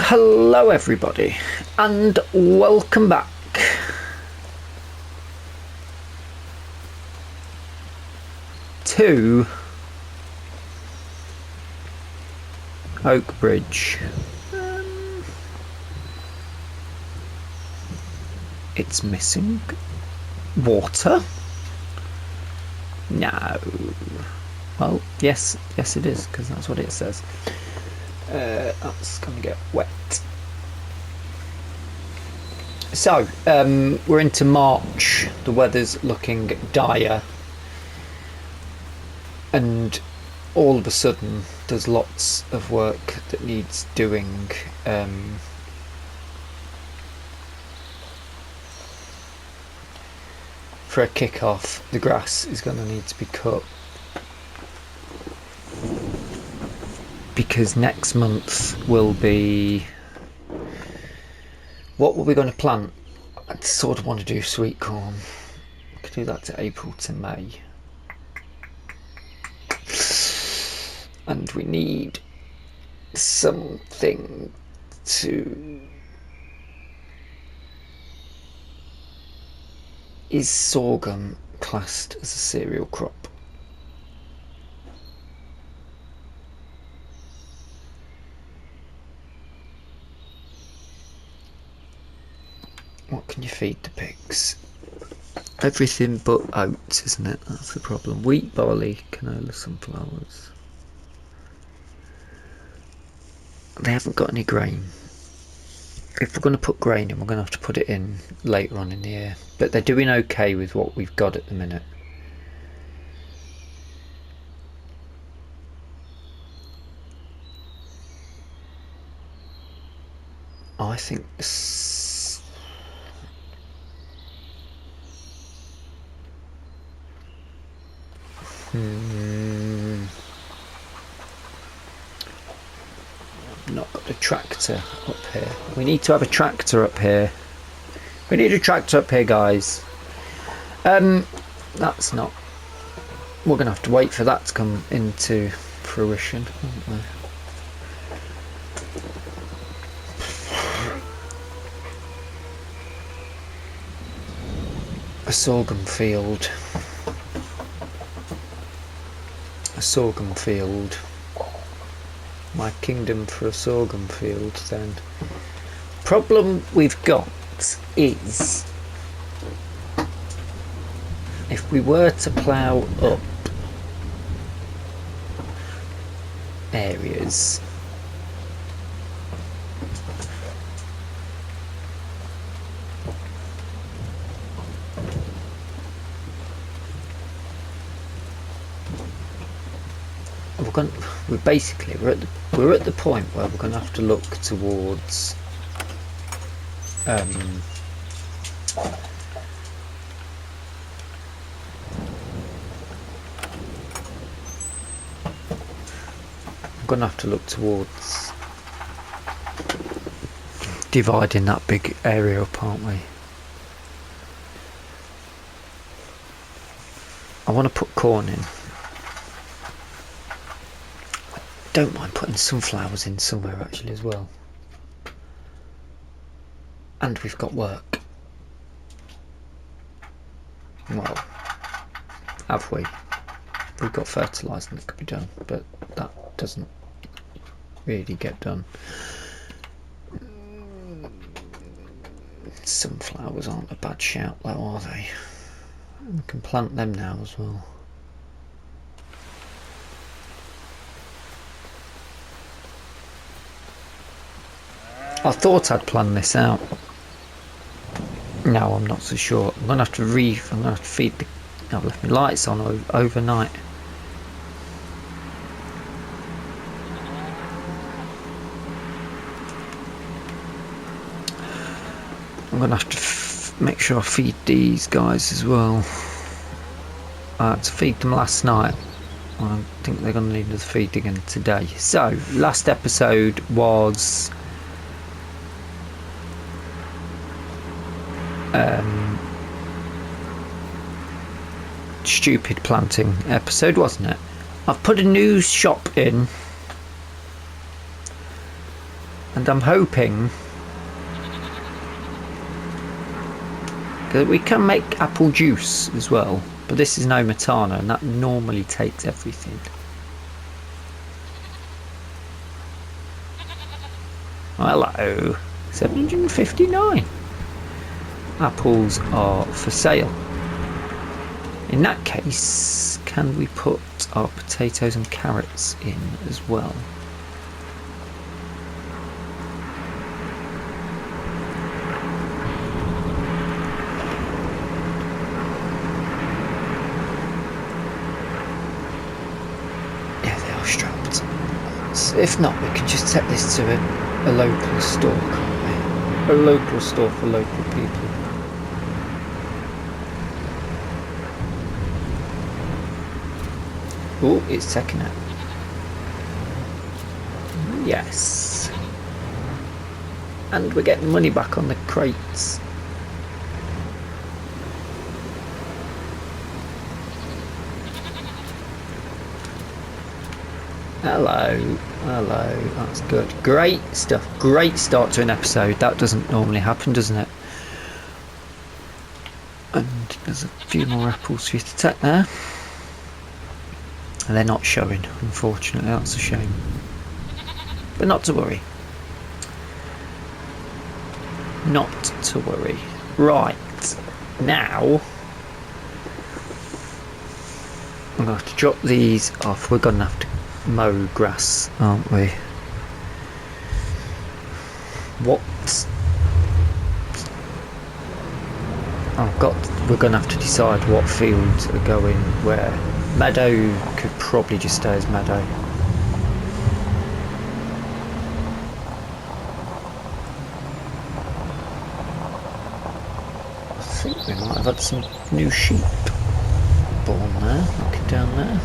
Hello everybody and welcome back to Oak Bridge. It's missing water? No. Well, yes it is, because that's what it says. That's gonna get wet. So, we're into March. The weather's looking dire. And all of a sudden, there's lots of work that needs doing. For a kick-off, the grass is going to need to be cut. Because next month will be... What were we going to plant? I sort of want to do sweet corn. We could do that to April to May. And we need something to... Is sorghum classed as a cereal crop? What can you feed the pigs? Everything but oats, isn't it? That's the problem. Wheat, barley, canola, sunflowers. They haven't got any grain. If we're going to put grain in, we're going to have to put it in later on in the year. But they're doing okay with what we've got at the minute. I think I've not got a tractor up here. We need to have a tractor up here. We need a tractor up here, guys. That's not... We're going to have to wait for that to come into fruition, aren't we? A sorghum field. A sorghum field. My kingdom for a sorghum field, then. Problem we've got is, if we were to plough up areas, we're at the point where we're going to have to look towards I'm going to have to look towards dividing that big area up, aren't we? I want to put corn in. Don't mind putting sunflowers in somewhere actually as well. And we've got work. Well, have we? We've got fertilising that could be done, but that doesn't really get done. Sunflowers aren't a bad shout though, are they? We can plant them now as well. I thought I'd planned this out. No, I'm not so sure. I'm gonna have to feed the... I've left my lights on overnight. I'm gonna have to make sure I feed these guys as well. I had to feed them last night. I think they're gonna need another feed again today. So, last episode was... stupid planting episode, wasn't it? I've put a new shop in. And I'm hoping that we can make apple juice as well. But this is no Matana, and that normally takes everything. Hello. 759. Apples are for sale. In that case, can we put our potatoes and carrots in as well? Yeah, they are strapped. So if not, we can just set this to a local store, can't we? A local store for local people. Oh, it's taking it. Yes. And we're getting money back on the crates. Hello, hello, that's good. Great stuff, great start to an episode. That doesn't normally happen, doesn't it? And there's a few more apples for you to take there. And they're not showing, unfortunately, that's a shame. But not to worry. Not to worry. Right, now I'm going to have to drop these off. We're going to have to mow grass, aren't we? What? We're going to have to decide what fields are going where. Meadow could probably just stay as meadow. I think we might have had some new sheep born there, looking down there.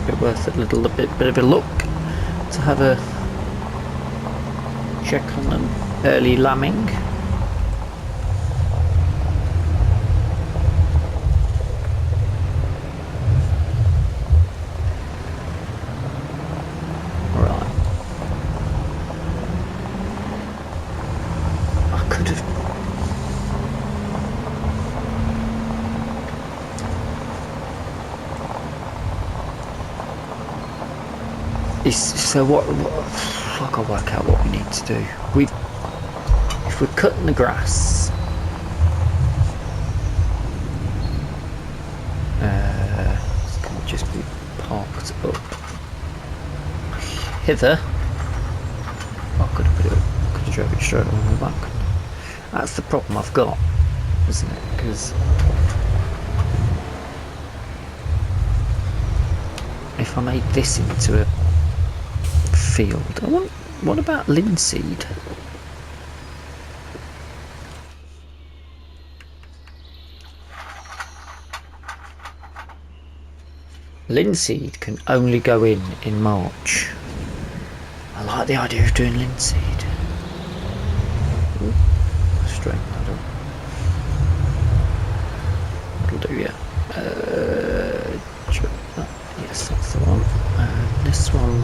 Be worth a little bit of a look to have a check on them. Early lambing. So what I can work out what we need to do. If we're cutting the grass, it's going to just be parked up hither. I could have put it up, could have drove it straight on the back. That's the problem I've got, isn't it? Because if I made this into a field, what about linseed? Linseed can only go in March. I like the idea of doing linseed. Ooh, straighten that up. That'll do, yeah. Yes, that's the one. This one.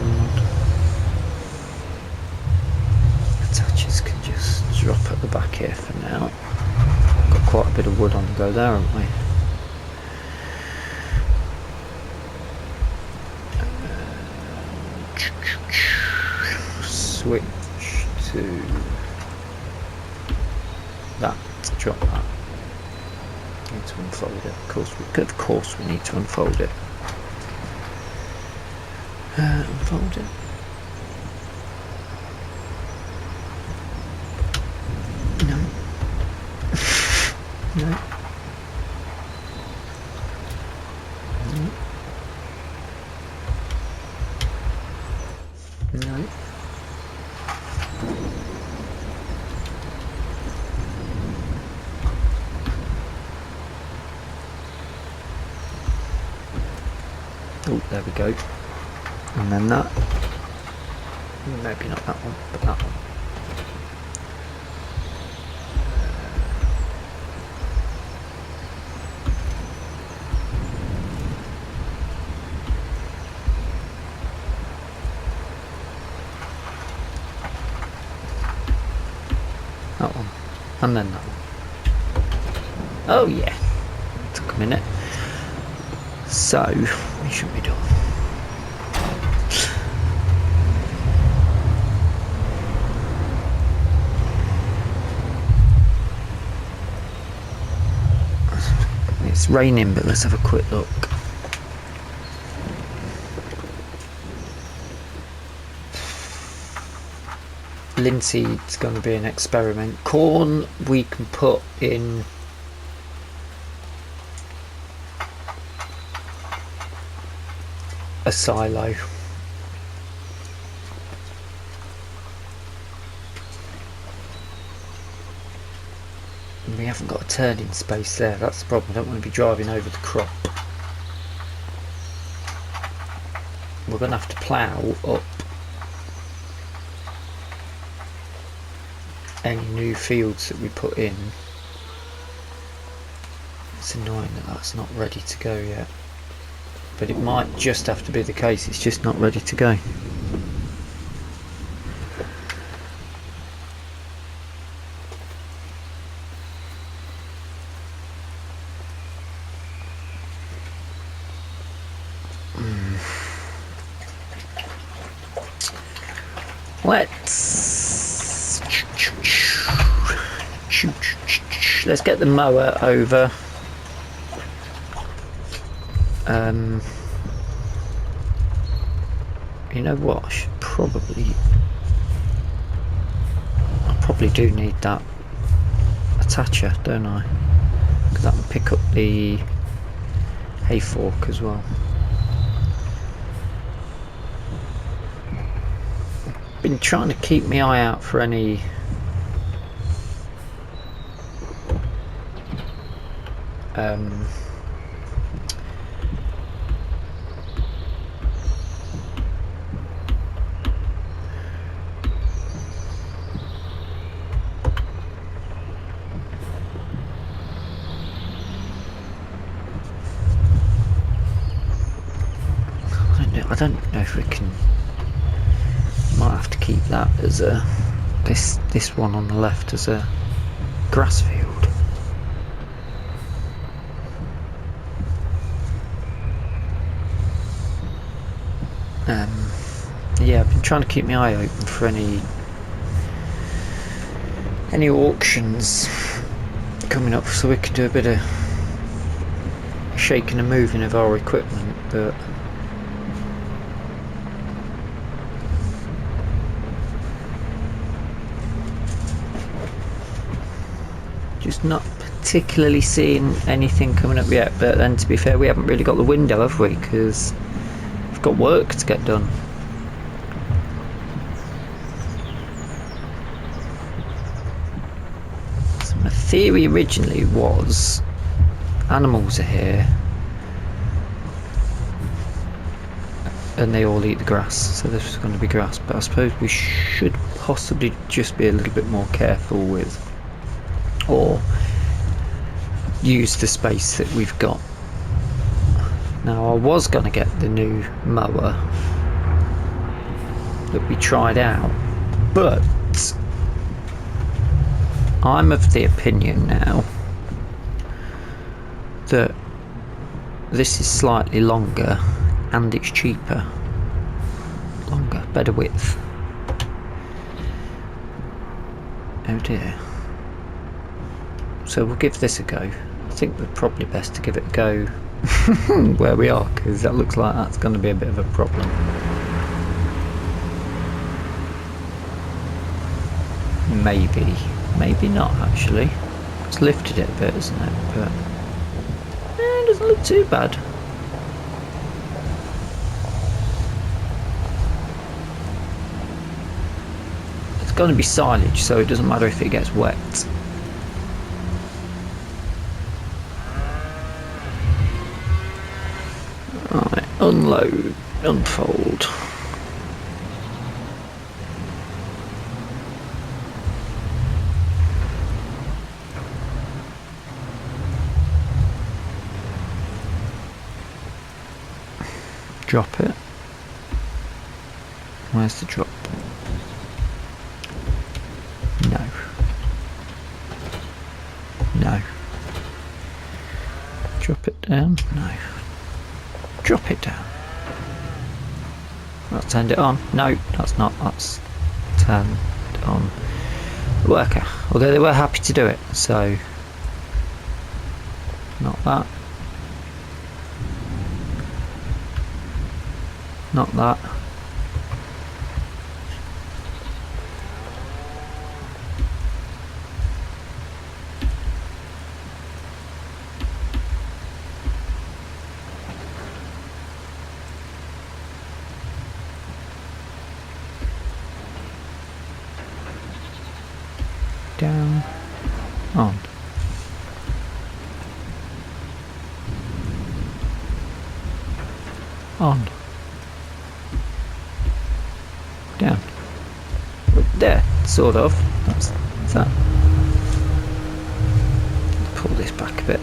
Attaches can just drop at the back here for now. Got quite a bit of wood on the go there, haven't we? Switch to that. Drop that. Need to unfold it. Of course we need to unfold it. Unfold it. No. No. No. Oh, there we go. And then that. Maybe not that one, but that one. that one, and then that one. Oh yeah, took a minute. So we should be done. It's raining, but let's have a quick look. Linseed's going to be an experiment. Corn we can put in a silo. We haven't got a turning space there, that's the problem. I don't want to be driving over the crop. We're going to have to plough up any new fields that we put in. It's annoying that that's not ready to go yet, but it might just have to be the case, it's just not ready to go. Let's get the mower over. You know what? I probably do need that attacher, don't I? Because that can pick up the hay fork as well. Been trying to keep my eye out for any I don't know if we can. Might have to keep that as a this one on the left as a grass field. Yeah, I've been trying to keep my eye open for any auctions coming up, so we could do a bit of shaking and moving of our equipment, but just not particularly seeing anything coming up yet. But then, to be fair, we haven't really got the window, have we? Because we've got work to get done. So my theory originally was animals are here and they all eat the grass, so this was going to be grass, but I suppose we should possibly just be a little bit more careful with, or use the space that we've got. Now I was going to get the new mower that we tried out, but I'm of the opinion now that this is slightly longer and it's cheaper. Longer, better width. Oh dear. So we'll give this a go. I think we're probably best to give it a go where we are, because that looks like that's going to be a bit of a problem. Maybe not actually. It's lifted it a bit, isn't it? But it doesn't look too bad. It's going to be silage, so it doesn't matter if it gets wet. Right, unload, unfold. Drop it. Where's the drop? No. down? No. Drop it down. That turned it on. No, that's not. That's turned on the worker. Although they were happy to do it, so not that. Not that. Down, on. On. Down. There, sort of. That's that. Pull this back a bit.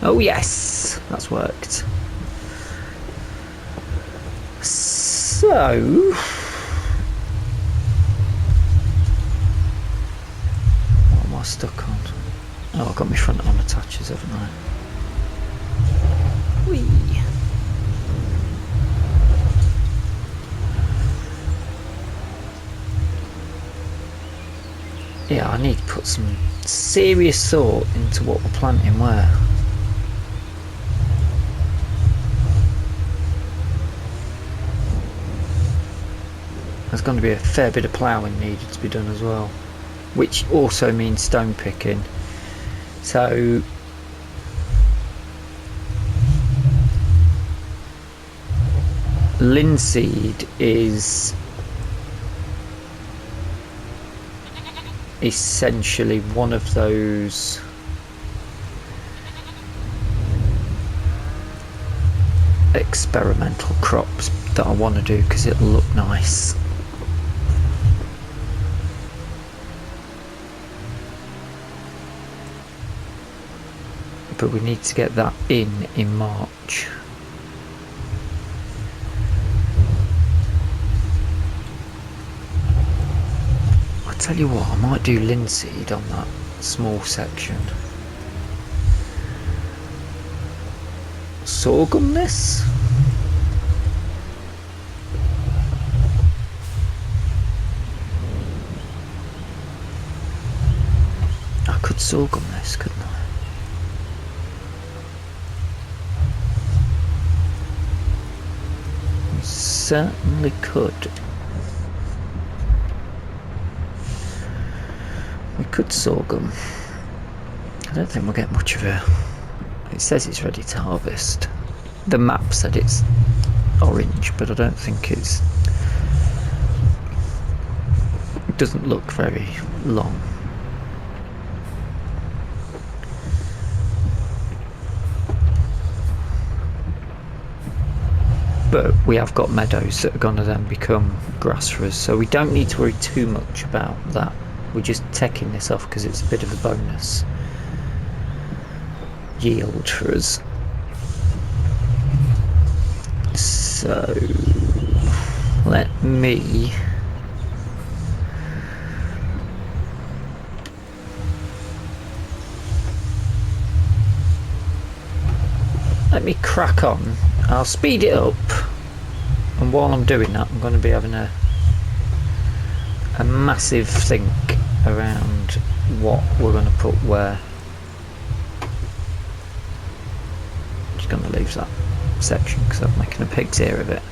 Oh yes, that's worked. So, what am I stuck on? Oh, I've got my front on attaches, haven't I? Whee! Yeah, I need to put some serious thought into what we're planting where. There's going to be a fair bit of ploughing needed to be done as well, which also means stone picking. So linseed is essentially one of those experimental crops that I want to do because it'll look nice. But we need to get that in March. I tell you what, I might do linseed on that small section. Sorghum this? I could sorghum this, couldn't I? Certainly could. We could sorghum. I don't think we'll get much of it. It says it's ready to harvest. The map said it's orange, but I don't think it's... It doesn't look very long. But we have got meadows that are going to then become grass for us, so we don't need to worry too much about that. We're just taking this off because it's a bit of a bonus yield for us. So let me crack on. I'll speed it up, and while I'm doing that I'm going to be having a massive think around what we're going to put where. I'm just going to leave that section because I'm making a pig's ear of it.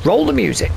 Roll the music.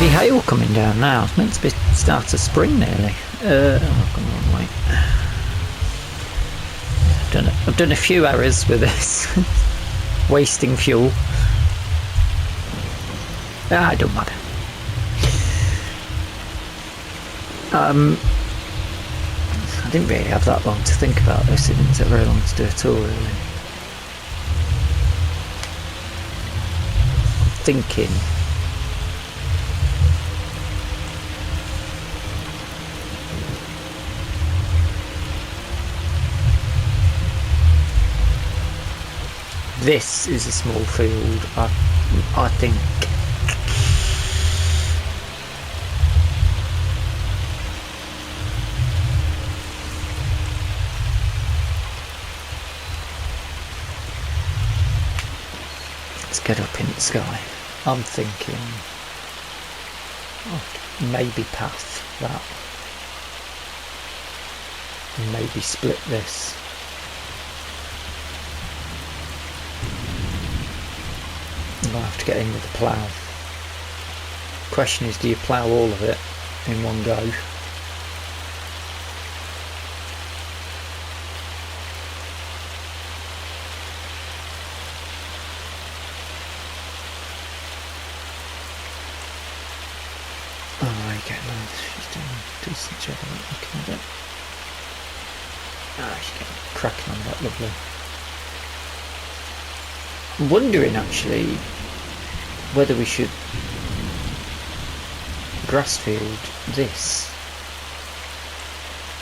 bloody hail coming down now. It's meant to be start of spring nearly. Oh, come on, wait. I've done a few errors with this. Wasting fuel. Ah, it don't matter. I didn't really have that long to think about this. It didn't take very long to do it all, really. I'm thinking. This is a small field. I think. Let's get up in the sky. I'm thinking. Maybe path that. And maybe split this. I'm going to have to get in with the plough. Question is, do you plough all of it in one go? Oh, there you go. No, she's doing a decent job of looking at it. Ah, she's getting cracking on that, lovely. I'm wondering actually whether we should grassfield this.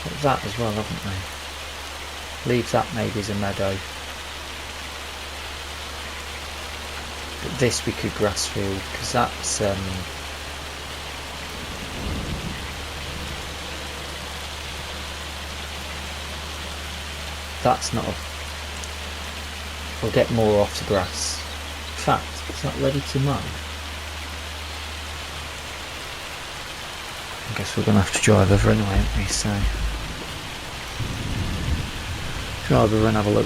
Got that as well, haven't we? Leave that maybe as a meadow. But this we could grassfield because that's not a. We'll get more off the grass. In fact, it's not ready to mow. I guess we're going to have to drive over anyway, aren't we? So, drive over and have a look.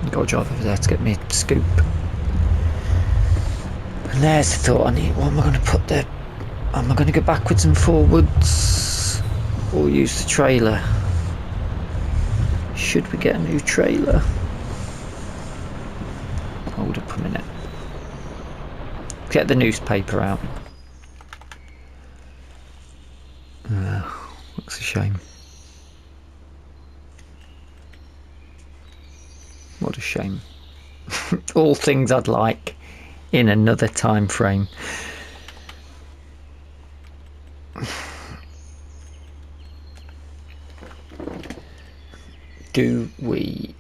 I've got to drive over there to get me a scoop. And there's the thought. What am I going to put there? Am I going to go backwards and forwards or use the trailer? Should we get a new trailer? Hold up a minute. Get the newspaper out. Looks a shame. What a shame. All things I'd like in another time frame. Do we?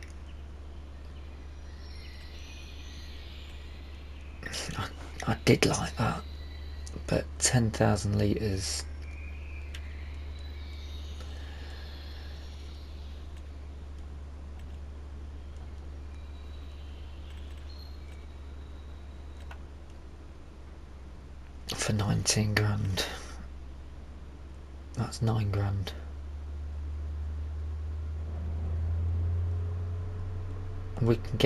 I did like that, but 10,000 litres. For 19 grand. That's 9 grand. We can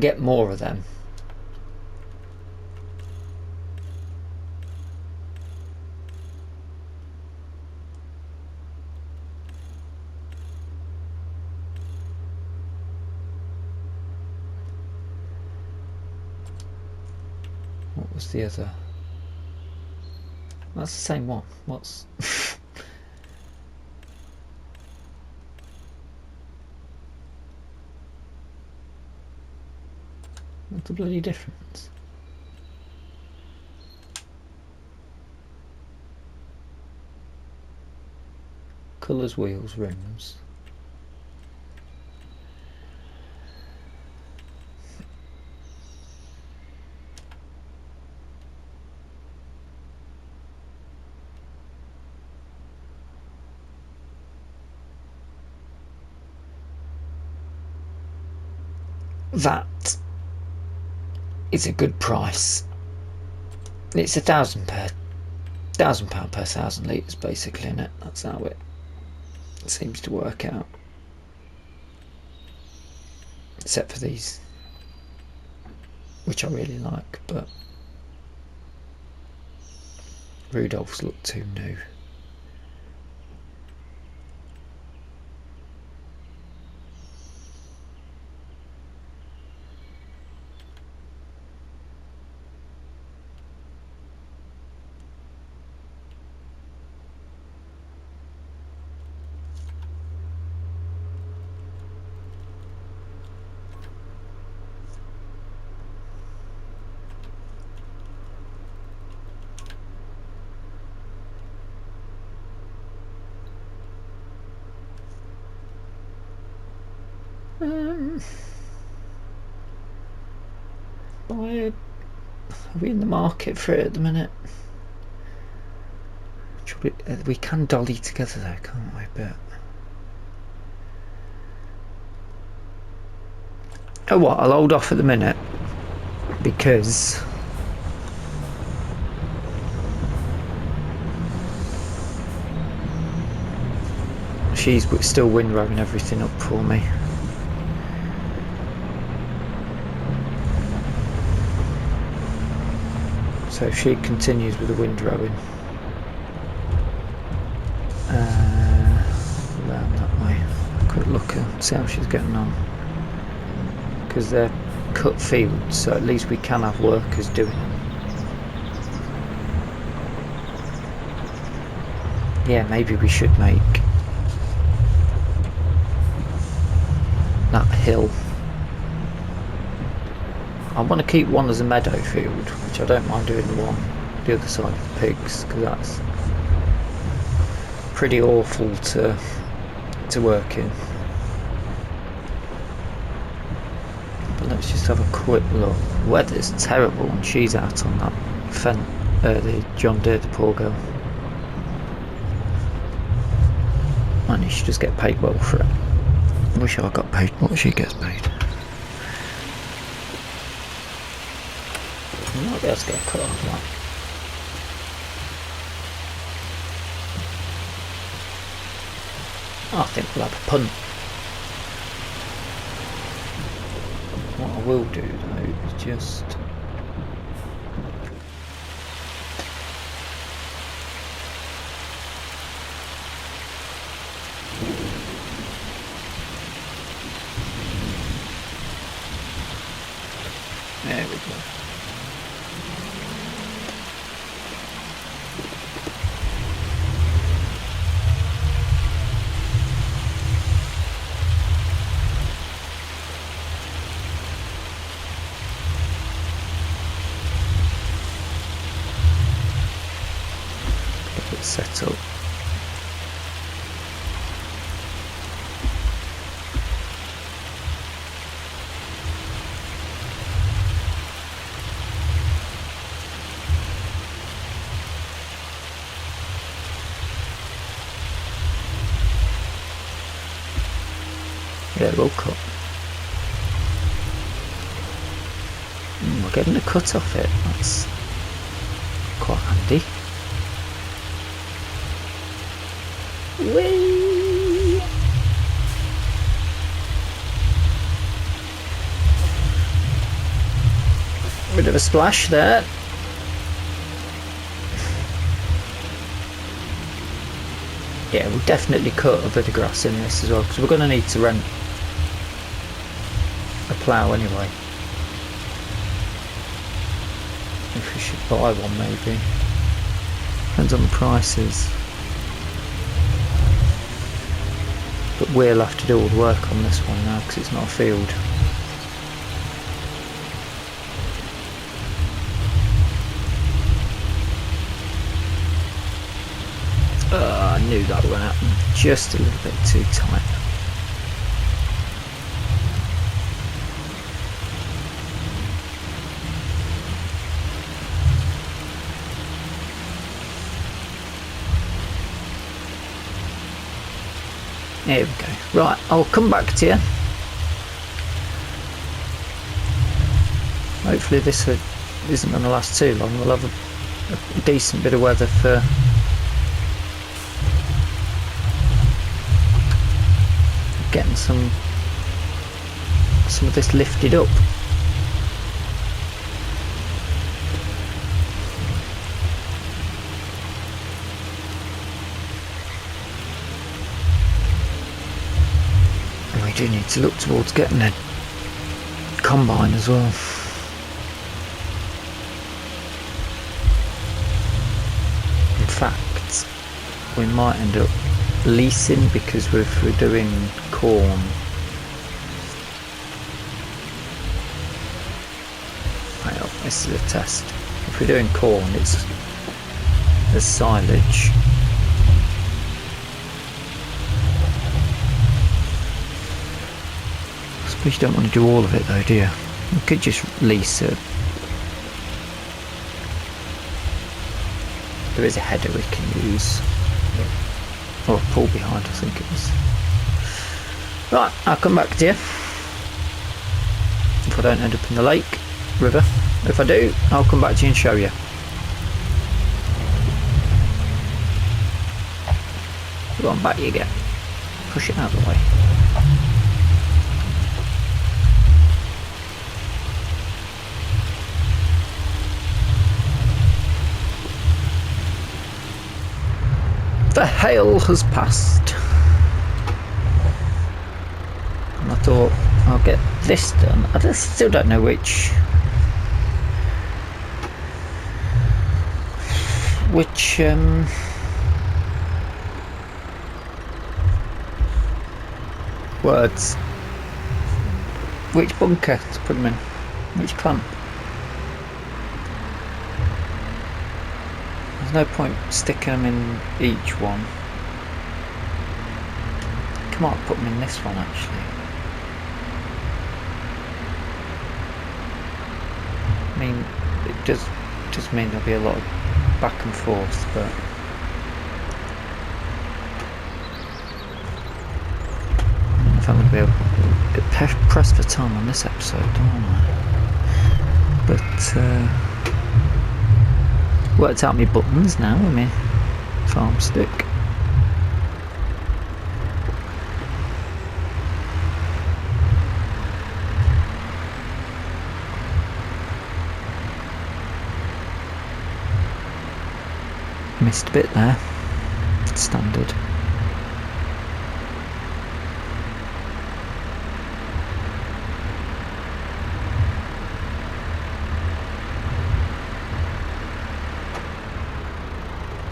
get more of them. What was the other? That's the same one. What's what's the bloody difference? Colours, wheels, rims. That is a good price. It's £1,000 per 1,000 litres basically, isn't it? That's how it It seems to work out. Except for these, which I really like, but Rudolph's look too new. Are we in the market for it at the minute? We can dolly together though, can't we? But oh, what? I'll hold off at the minute because she's still windrowing everything up for me. So if she continues with the windrowing around that way, quick look and see how she's getting on, because they're cut fields, so at least we can have workers doing it. Yeah, maybe we should make that hill. I want to keep one as a meadow field, which I don't mind doing the other side of the pigs, because that's pretty awful to work in. But let's just have a quick look. Weather's terrible and she's out on that the John Deere, the poor girl. And you should just get paid well for it. I wish I got paid what she gets paid. I might be able to get a cut off that. I think we'll have a punt. What I will do though is just there we go. Set up. Yeah, we'll cut. We're getting a cut off it. That's quite handy. Whee! Bit of a splash there. Yeah, we'll definitely cut a bit of grass in this as well, because we're going to need to rent a plough anyway. If we should buy one, maybe. Depends on the prices. But we'll have to do all the work on this one now because it's not a field. I knew that would happen. Just a little bit too tight. There we go. Right, I'll come back to you. Hopefully this isn't going to last too long. We'll have a decent bit of weather for getting some of this lifted up. We do need to look towards getting a combine as well. In fact, we might end up leasing, because if we're doing corn, hang on, this is a test. If we're doing corn, it's the silage. I suppose you don't want to do all of it though, do you? You could just lease it. There is a header we can use. Or a pull behind, I think it is. Right, I'll come back to you if I don't end up in the lake, river. If I do, I'll come back to you and show you. Go on, back you get. Push it out of the way. The hail has passed, and I thought I'll get this done. I still don't know which words, which bunker to put them in, which clamp. There's no point sticking them in each one. I might put them in this one actually. I mean, it does mean there'll be a lot of back and forth, but if I'm going to be able to press for time on this episode, don't I? But worked out my buttons now with my farm stick. Missed a bit there. Standard.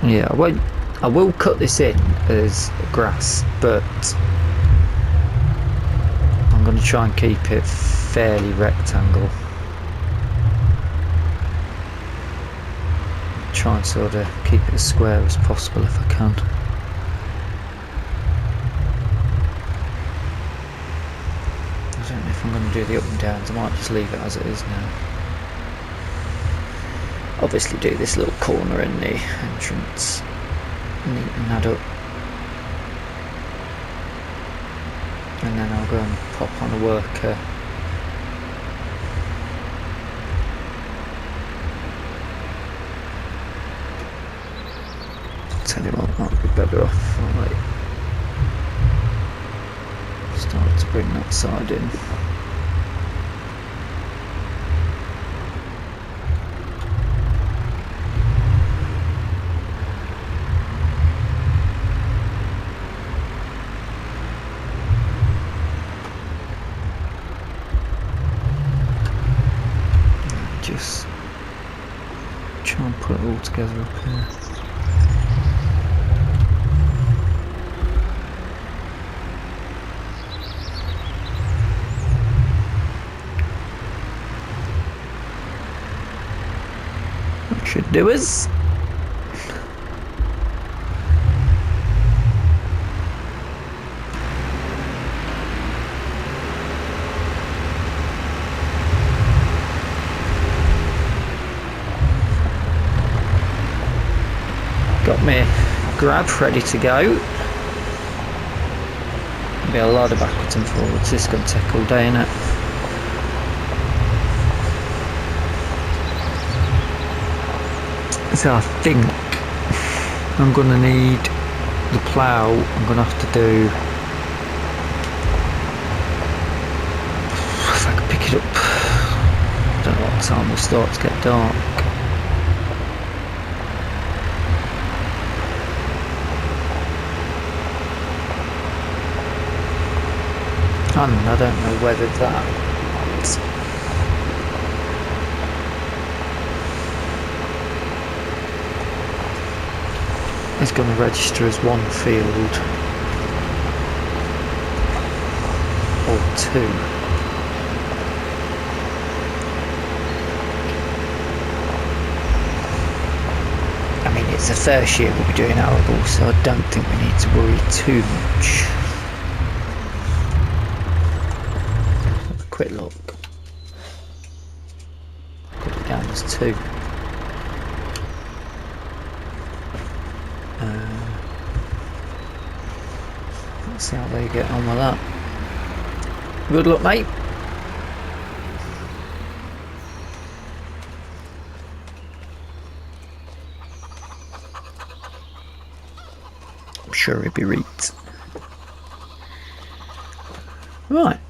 Yeah, I will cut this in as grass, but I'm going to try and keep it fairly rectangle. Try and sort of keep it as square as possible if I can. I don't know if I'm going to do the up and downs. I might just leave it as it is now. Obviously do this little corner in the entrance, neaten that up, and then I'll go and pop on a worker. Tell you what, might be better off. I might start to bring that side in. Just try and put it all together up here. That should do us. Got my grab ready to go. Be a lot of backwards and forwards. This is going to take all day, innit? So I think I'm going to need the plough. I'm going to have to do time will start to get dark. And I don't know whether that is going to register as one field or two. I mean, it's the first year we'll be doing arable, so I don't think we need to worry too much. Have a quick look. Put it down as two. Let's see how they get on with that. Good luck, mate. I'm sure he'll be right. Right.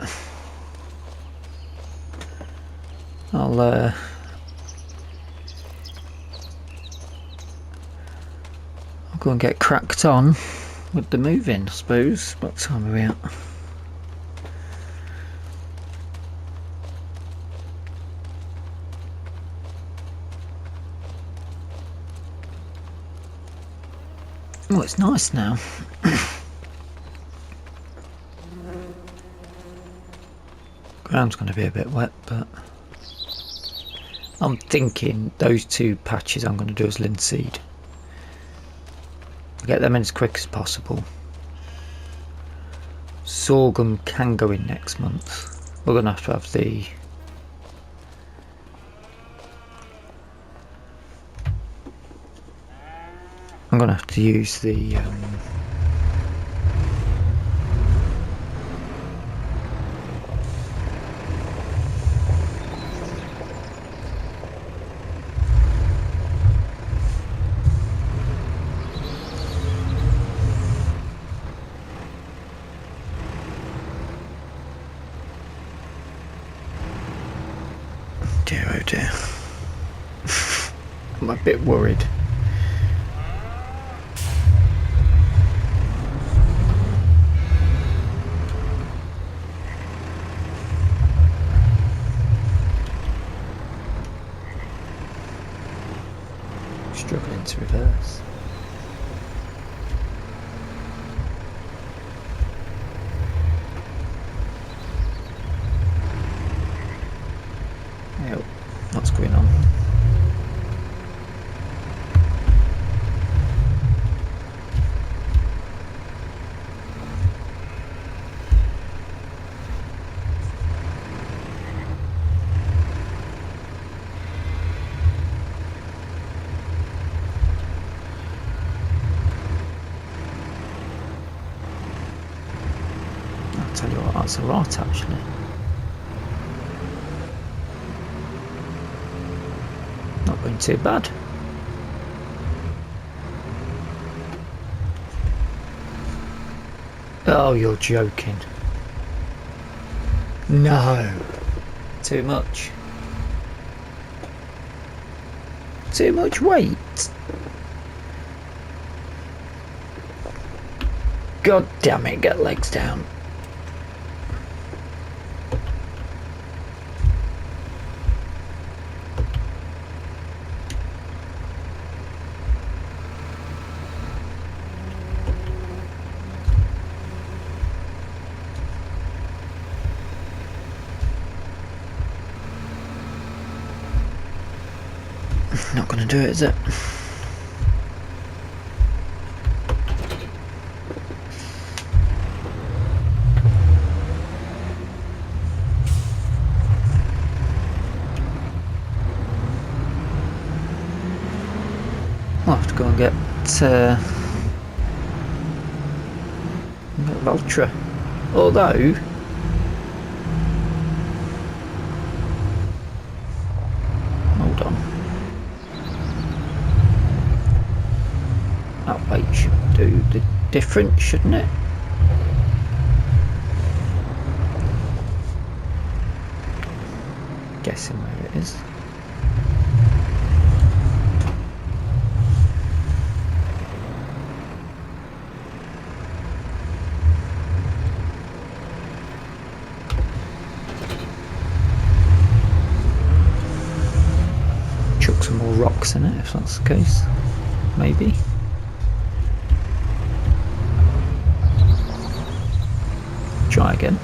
I'll go and get cracked on with the moving, I suppose. What time are we at? Oh, it's nice now. Ground's going to be a bit wet, but I'm thinking those two patches I'm going to do as linseed. Get them in as quick as possible. Sorghum can go in next month. We're going to have the I'm going to have to use the dear, oh dear. I'm a bit worried. Struggling to reverse. Yep, what's going on? I'll tell you what, that's alright actually. Not going too bad. Oh, you're joking. No. Too much. Too much weight. God damn it, get legs down. Not gonna do it, is it? I'll have to go and get Ultra. Although hold on. That weight should do the difference, shouldn't it? Guessing where it is. rocks in it, if that's the case. Maybe. Try again.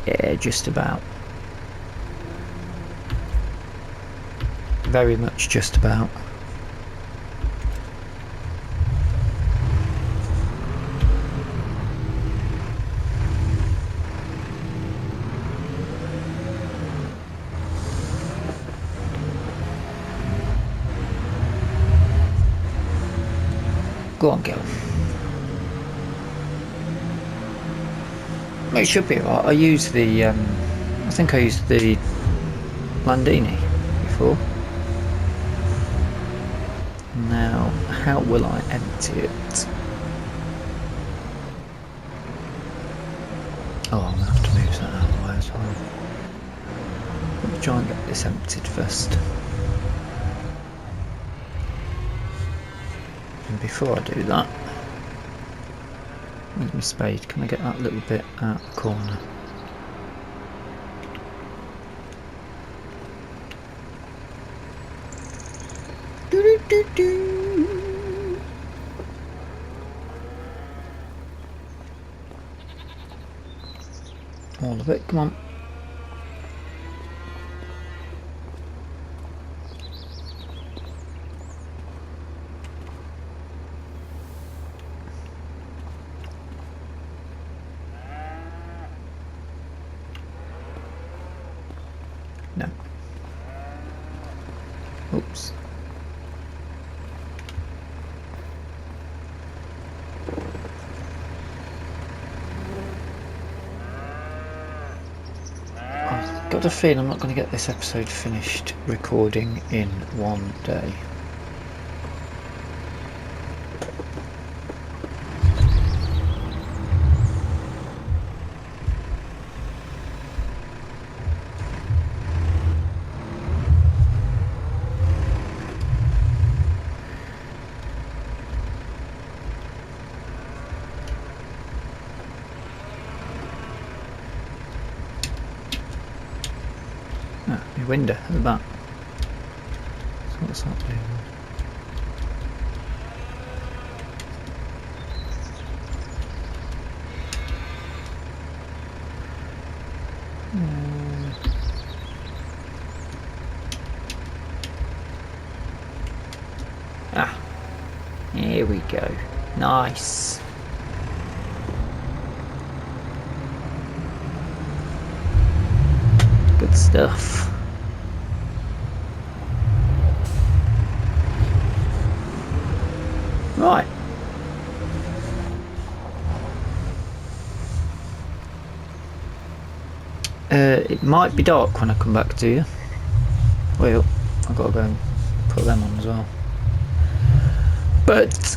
Yeah, just about. Very much just about. Go on, girl. It should be alright. I used the, I think I used the Landini before. Now, how will I empty it? Oh, I'm going to have to move that out of the way as well. Let me try and get this emptied first. And before I do that, with my spade, can I get that little bit out of the corner? All of it, come on. No. Oops. I've got a feeling I'm not going to get this episode finished recording in one day. My window at the back. So what's that doing? Ah, here we go. Nice. Good stuff. Right. It might be dark when I come back to you. Well, I've got to go and put them on as well. But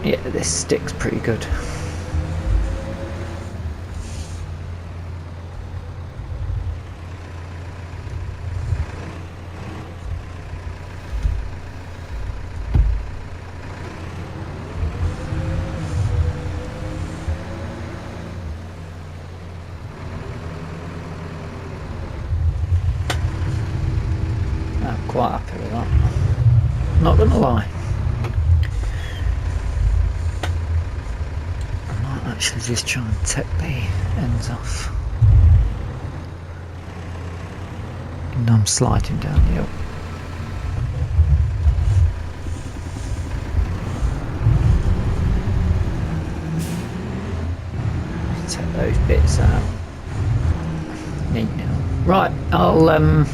yeah, this stick's pretty good. Quite happy with that, not gonna lie. I might actually just try and take the ends off. And I'm sliding down the hill. Take those bits out. Neat now. Right, I'll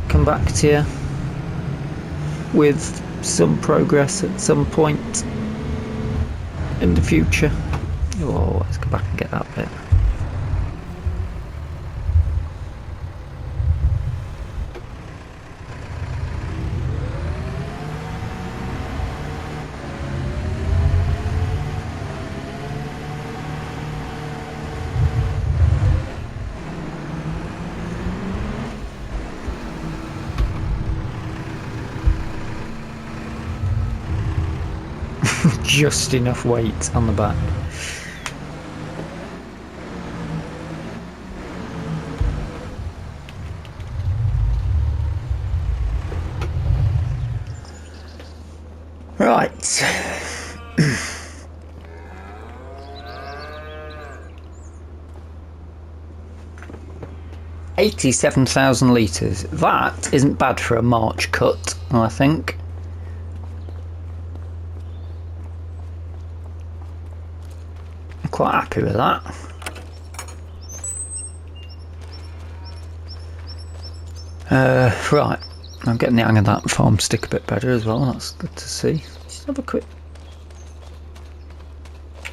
come back to you with some progress at some point in the future. Oh, let's go back and get that bit. just enough weight on the back. Right. 87,000 litres. That isn't bad for a March cut, I think. I'm quite happy with that. Right. I'm getting the hang of that farm stick a bit better as well. That's good to see. Just have a quick...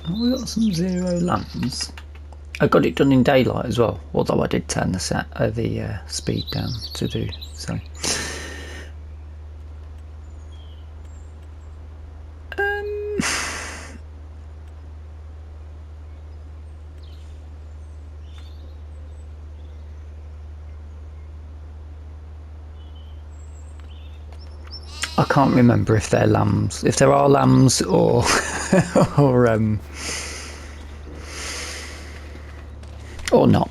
Oh, we got some 0 lambs. I got it done in daylight as well, although I did turn the speed down to do so. I can't remember if they're lambs, if there are lambs or or not.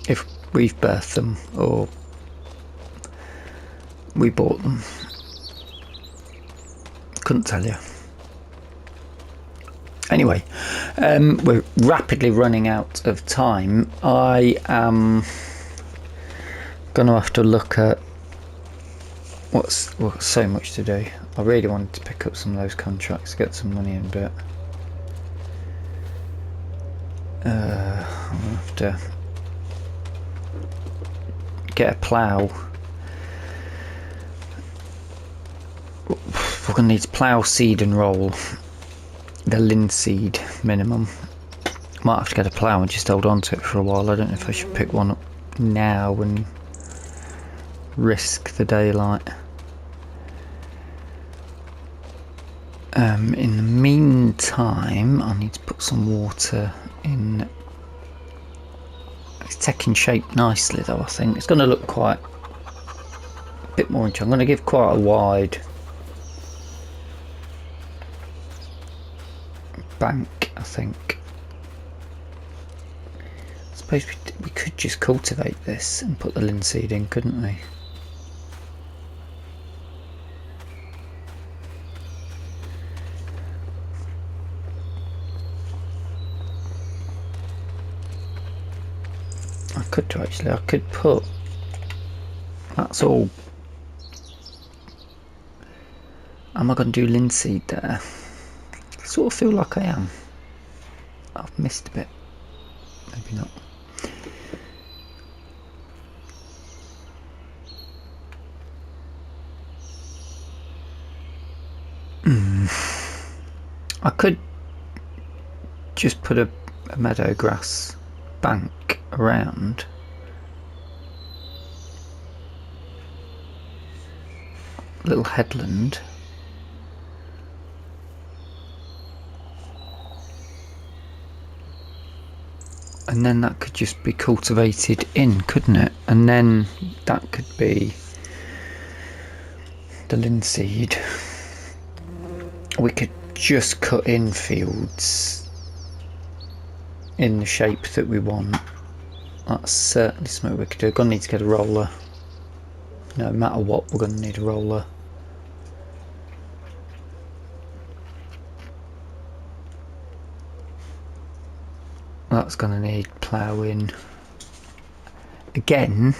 If we've birthed them or we bought them. Couldn't tell you. Anyway, we're rapidly running out of time. I am gonna have to look at what's so much to do. I really wanted to pick up some of those contracts, get some money in, but I'm gonna have to get a plough. We're gonna need to plough, seed and roll. The linseed minimum. Might have to get a plough and just hold on to it for a while. I don't know if I should pick one up now and risk the daylight. In the meantime, I need to put some water in. It's taking shape nicely though, I think. It's going to look quite a bit more interesting. I'm going to give quite a wide bank, I think. I suppose we could just cultivate this and put the linseed in, couldn't we? I could do actually. I could put. That's all. Am I going to do linseed there? I sort of feel like I am. I've missed a bit. Maybe not. I could just put a meadow grass bank around. Little headland. And then that could just be cultivated in, couldn't it? And then that could be the linseed. We could just cut in fields in the shape that we want. That's certainly something we could do. We're going to need to get a roller. No matter what, we're going to need a roller. That's going to need ploughing. Again,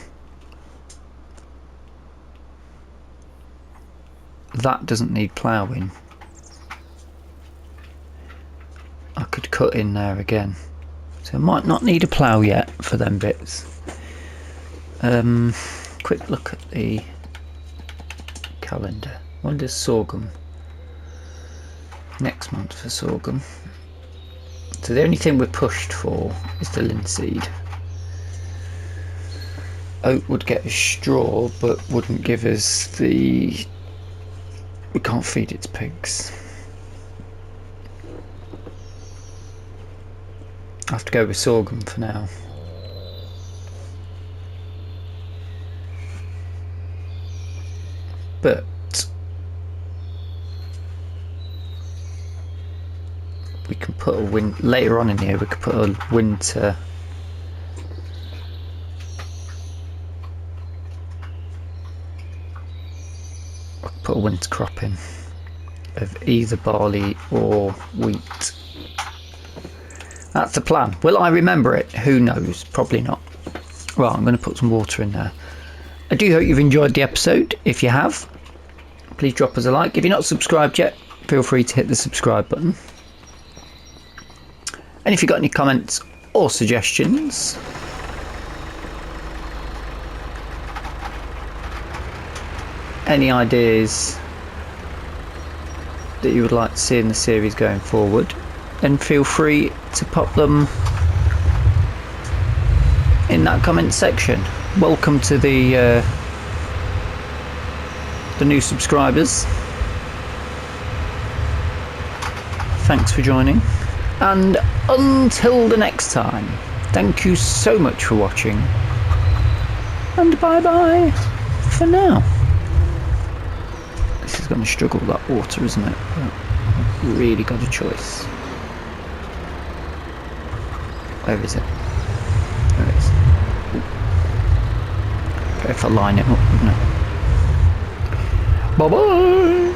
that doesn't need ploughing. I could cut in there again. So I might not need a plough yet for them bits. Quick look at the calendar. When does sorghum? Next month for sorghum. So the only thing we're pushed for is the linseed. Oat would get us straw, but wouldn't give us the... We can't feed its pigs. I have to go with sorghum for now. But we can put a later on in here. We could put a winter. Put a winter crop in of either barley or wheat. That's the plan. Will I remember it? Who knows? Probably not. Right, I'm going to put some water in there. I do hope you've enjoyed the episode. If you have, please drop us a like. If you're not subscribed yet, feel free to hit the subscribe button. And if you've got any comments or suggestions, any ideas that you would like to see in the series going forward, then feel free to pop them in that comment section. Welcome to the new subscribers. Thanks for joining, and until the next time, thank you so much for watching, and bye bye for now. This is going to struggle with that water, isn't it? I've really got a choice. Where is it? There it is. Ooh. Better if I line it up, wouldn't it? Bye bye!